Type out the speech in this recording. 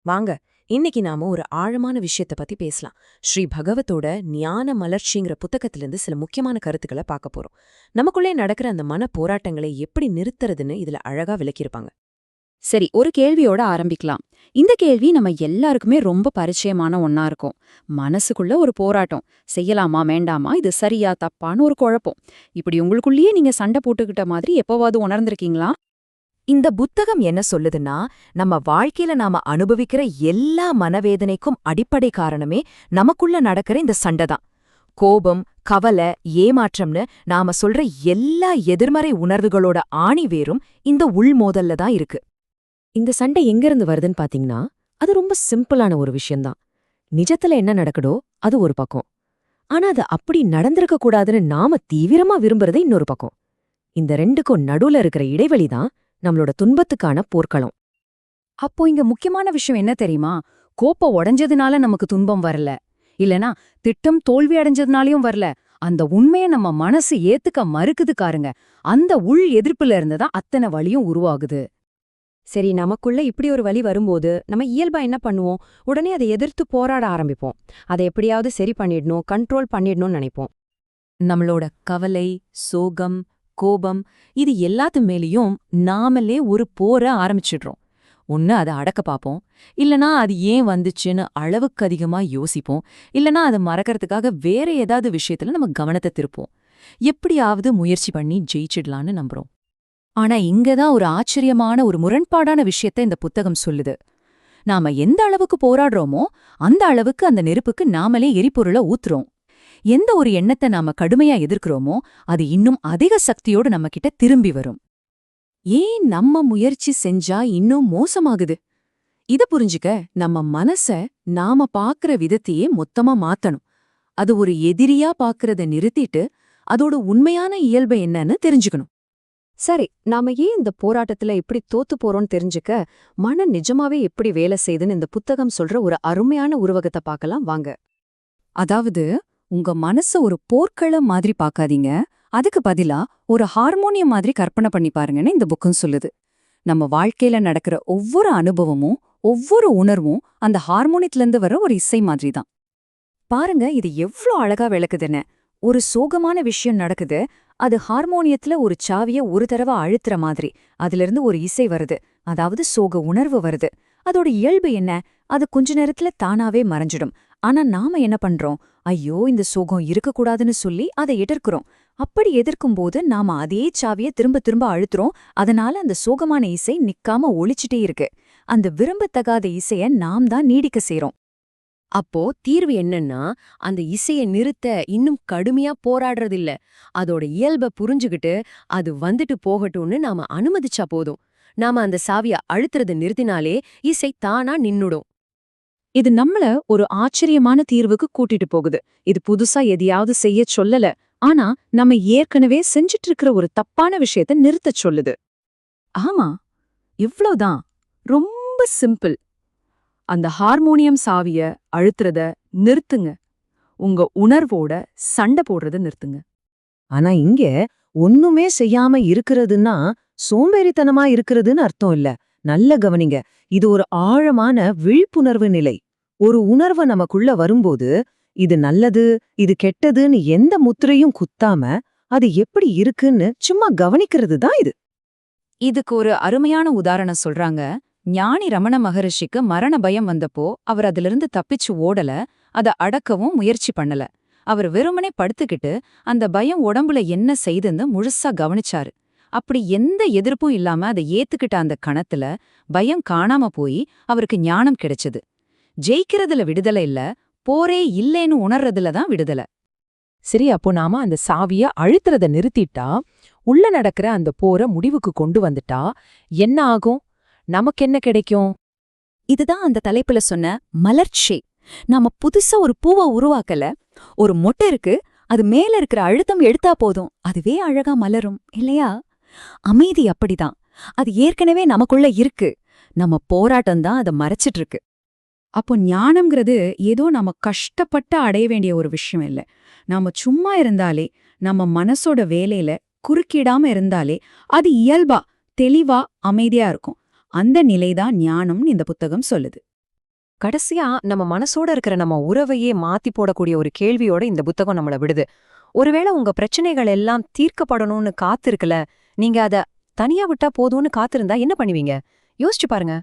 வாங்க இன்னைக்கு நாம ஒரு ஆழமான விஷயத்த பத்தி பேசலாம். ஸ்ரீ பகவத்தோட ஞான மலர்ச்சிங்கிற புத்தகத்திலிருந்து சில முக்கியமான கருத்துக்களை பார்க்க போறோம். நமக்குள்ளே நடக்கிற அந்த மன போராட்டங்களை எப்படி நிறுத்துறதுன்னு இதுல அழகா விளக்கியிருப்பாங்க. சரி, ஒரு கேள்வியோட ஆரம்பிக்கலாம். இந்த கேள்வி நம்ம எல்லாருக்குமே ரொம்ப பரிச்சயமான ஒண்ணா இருக்கும். மனசுக்குள்ள ஒரு போராட்டம். செய்யலாமா வேண்டாமா, இது சரியா தப்பான்னு ஒரு குழப்பம். இப்படி உங்களுக்குள்ளேயே நீங்க சண்டை போட்டுக்கிட்ட மாதிரி எப்பவாவது உணர்ந்திருக்கீங்களா? இந்த புத்தகம் என்ன சொல்லுதுன்னா, நம்ம வாழ்க்கையில நாம அனுபவிக்கிற எல்லா மனவேதனைக்கும் அடிப்படை காரணமே நமக்குள்ள நடக்கிற இந்த சண்டை தான். கோபம், கவலை, ஏமாற்றம்னு நாம சொல்ற எல்லா எதிர்மறை உணர்வுகளோட ஆணிவேரும் இந்த உள்மோதல்ல தான் இருக்கு. இந்த சண்டை எங்கிருந்து வருதுன்னு பாத்தீங்கன்னா, அது ரொம்ப சிம்பிளான ஒரு விஷயம்தான். நிஜத்துல என்ன நடக்குதோ அது ஒரு பக்கம். ஆனா அது அப்படி நடந்திருக்க கூடாதுன்னு நாம தீவிரமா விரும்புறது இன்னொரு பக்கம். இந்த ரெண்டுக்கும் நடுவுல இருக்கிற இடைவெளிதான் நம்மளோட துன்பத்துக்கான போர்க்களம். அப்போ இங்க முக்கியமான விஷயம் என்ன தெரியுமா? கோப்பம் உடைஞ்சதுனால நமக்கு துன்பம் வரல. இல்லனா திட்டம் தோல்வி அடைஞ்சதுனாலயும் வரல. அந்த உண்மைய நம்ம மனசு ஏத்துக்க மறுக்குது காருங்க. அந்த உள் எதிர்ப்புல இருந்துதான் அத்தனை வலியும் உருவாகுது. சரி, நமக்குள்ள இப்படி ஒரு வலி வரும்போது நம்ம இயல்பா என்ன பண்ணுவோம்? உடனே அதை எதிர்த்து போராட ஆரம்பிப்போம். அதை எப்படியாவது சரி பண்ணிடணும், கண்ட்ரோல் பண்ணிடணும்னு நினைப்போம். நம்மளோட கவலை, சோகம், கோபம் இது எல்லாத்து மேலேயும் நாமளே ஒரு போர ஆரம்பிச்சிடுறோம். ஒன்னு அதை அடக்க பார்ப்போம், இல்லனா அது ஏன் வந்துச்சுன்னு அளவுக்கு அதிகமா யோசிப்போம், இல்லனா அதை மறக்கறதுக்காக வேற ஏதாவது விஷயத்துல நம்ம கவனத்தை திருப்போம். எப்படியாவது முயற்சி பண்ணி ஜெயிச்சிடலான்னு நம்புறோம். ஆனா இங்கதான் ஒரு ஆச்சரியமான ஒரு முரண்பாடான விஷயத்த இந்த புத்தகம் சொல்லுது. நாம எந்த அளவுக்கு போராடுறோமோ அந்த அளவுக்கு அந்த நெருப்புக்கு நாமளே எரிபொருளை ஊத்துறோம். எந்த ஒரு எண்ணத்தை நாம கடுமையா எதிர்க்கிறோமோ அது இன்னும் அதிக சக்தியோடு நம்ம கிட்ட திரும்பி வரும். ஏன் நம்ம முயற்சி செஞ்சா இன்னும் மோசமாகுது? இத புரிஞ்சுக்க நம்ம மனச நாம பாக்குற விதத்தையே மொத்தமா மாத்தணும். அது ஒரு எதிரியா பாக்குறத நிறுத்திட்டு அதோட உண்மையான இயல்பு என்னன்னு தெரிஞ்சுக்கணும். சரி, நாம ஏன் இந்த போராட்டத்துல இப்படி தோத்து போறோம்னு தெரிஞ்சுக்க மனம் நிஜமாவே எப்படி வேலை செய்யுதுன்னு இந்த புத்தகம் சொல்ற ஒரு அருமையான உருவகத்தை பார்க்கலாம் வாங்க. அதாவது, உங்க மனச ஒரு போர்க்களம் மாதிரி பார்க்காதீங்க. அதுக்கு பதிலா ஒரு ஹார்மோனியம் மாதிரி கற்பனை பண்ணி பாருங்கன்னு இந்த புக்கும் சொல்லுது. நம்ம வாழ்க்கையில நடக்கிற ஒவ்வொரு அனுபவமும் ஒவ்வொரு உணர்வும் அந்த ஹார்மோனியத்திலிருந்து வர ஒரு இசை மாதிரி தான். பாருங்க, இது எவ்ளோ அழகா விளக்குதுன்னு. ஒரு சோகமான விஷயம் நடக்குது, அது ஹார்மோனியத்துல ஒரு சாவிய ஒரு தடவை அழுத்துற மாதிரி அதிலிருந்து ஒரு இசை வருது, அதாவது சோக உணர்வு வருது. அதோட இயல்பு என்ன? அது கொஞ்ச நேரத்துல தானாவே மறைஞ்சிடும். ஆனா நாம என்ன பண்றோம்? ஐயோ, இந்த சோகம் இருக்கக்கூடாதுன்னு சொல்லி அதை எதிர்க்கிறோம். அப்படி எதிர்க்கும்போது நாம அதே சாவிய திரும்ப திரும்ப அழுத்துறோம். அதனால அந்த சோகமான இசை நிக்காம ஒலிச்சிட்டே இருக்கு. அந்த விரும்பத்தகாத இசைய நாம் தான் நீடிக்க செய்றோம். அப்போ தீர்வு என்னன்னா, அந்த இசையை நிறுத்த இன்னும் கடுமையா போராடுறதில்ல. அதோட இயல்ப புரிஞ்சுகிட்டு அது வந்துட்டு போகட்டும்னு நாம அனுமதிச்சா போதும். நாம அந்த சாவிய அழுத்துறத நிறுத்தினாலே இசை தானா நின்னுடும். இது நம்மள ஒரு ஆச்சரியமான தீர்வுக்கு கூட்டிட்டு போகுது. இது புதுசா எதையாவது செய்ய சொல்லல. ஆனா நம்ம ஏற்கனவே செஞ்சிட்டு இருக்கிற ஒரு தப்பான விஷயத்த நிறுத்தச் சொல்லுது. ஆமா, இவ்ளோதான். ரொம்ப சிம்பிள். அந்த ஹார்மோனியம் சாவிய அழுத்துறத நிறுத்துங்க. உங்க உணர்வோட சண்டை போடுறத நிறுத்துங்க. ஆனா இங்க ஒண்ணுமே செய்யாம இருக்கிறதுன்னா சோம்பேறித்தனமா இருக்கிறதுன்னு அர்த்தம் இல்ல. நல்ல கவனிங்க. இது ஒரு ஆழமான விழிப்புணர்வு நிலை. ஒரு உணர்வு நமக்குள்ள வரும்போது இது நல்லது, இது கெட்டதுன்னு எந்த முத்திரையும் குத்தாம அது எப்படி இருக்குன்னு சும்மா கவனிக்கிறது தான் இது. இதுக்கு ஒரு அருமையான உதாரணம் சொல்றாங்க. ஞானி ரமண மகரிஷிக்கு மரண பயம் வந்தப்போ அவர் அதிலிருந்து தப்பிச்சு ஓடல, அத அடக்கவும் முயற்சி பண்ணல. அவர் வெறுமனே படுத்துக்கிட்டு அந்த பயம் உடம்புல என்ன செய்துன்னு முழுசா கவனிச்சாரு. அப்படி எந்த எதிர்ப்பும் இல்லாம அதை ஏத்துக்கிட்ட அந்த கணத்துல பயம் காணாம போய் அவருக்கு ஞானம் கிடைச்சது. ஜெயிக்கிறதுல விடுதலை இல்ல, போரே இல்லேன்னு உணர்றதுல தான் விடுதலை. சரி, அப்போ நாம அந்த சாவிய அழுத்துறத நிறுத்திட்டா, உள்ள நடக்கிற அந்த போரை முடிவுக்கு கொண்டு வந்துட்டா என்ன ஆகும்? நமக்கு என்ன கிடைக்கும்? இதுதான் அந்த தலைப்புல சொன்ன மலர்ச்சி. நாம புதுசா ஒரு பூவை உருவாக்கல. ஒரு மொட்டை இருக்கு, அது மேல இருக்கிற அழுத்தம் எடுத்தா போதும், அதுவே அழகா மலரும் இல்லையா? அமைதி அப்படிதான். அது ஏற்கனவே நமக்குள்ள இருக்கு. நம்ம போராட்டம் தான் அதை மறைச்சிட்டு இருக்கு. அப்போ ஞானம்ங்கிறது ஏதோ நம்ம கஷ்டப்பட்டு அடைய வேண்டிய ஒரு விஷயம் இல்ல. நாம சும்மா இருந்தாலே, நம்ம மனசோட வேலையில குறுக்கிடாம இருந்தாலே அது இயல்பா தெளிவா அமைதியா இருக்கும். அந்த நிலைதான் ஞானம்னு இந்த புத்தகம் சொல்லுது. கடைசியா நம்ம மனசோட இருக்கிற நம்ம உறவையே மாத்தி போடக்கூடிய ஒரு கேள்வியோட இந்த புத்தகம் நம்மள விடுது. ஒருவேளை உங்க பிரச்சனைகள் எல்லாம் தீர்க்கப்படணும்னு காத்திருக்கல, நீங்க அத தனியா விட்டா போதும்னு காத்திருந்தா என்ன பண்ணுவீங்க? யோசிச்சு பாருங்க.